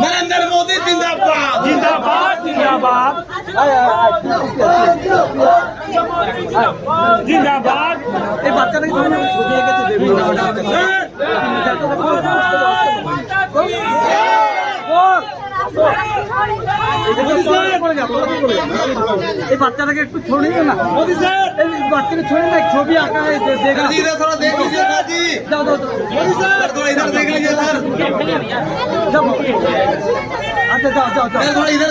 नरेंद्र मोदी जिंदाबाद जिंदाबाद जिंदाबाद जिंदाबाद এই বাচ্চাটাকে ছবি এঁকেছে দেবী এই বাচ্চাটাকে একটু ছড়ি না মোদি স্যার এই বাচ্চাকে ছড়ি না ছবি আঁকা দেখা थोड़ा देख लीजिए सर जी जाओ मोदी सर थोड़ा इधर देख लीजिए सर अच्छा जाओ थोड़ा इधर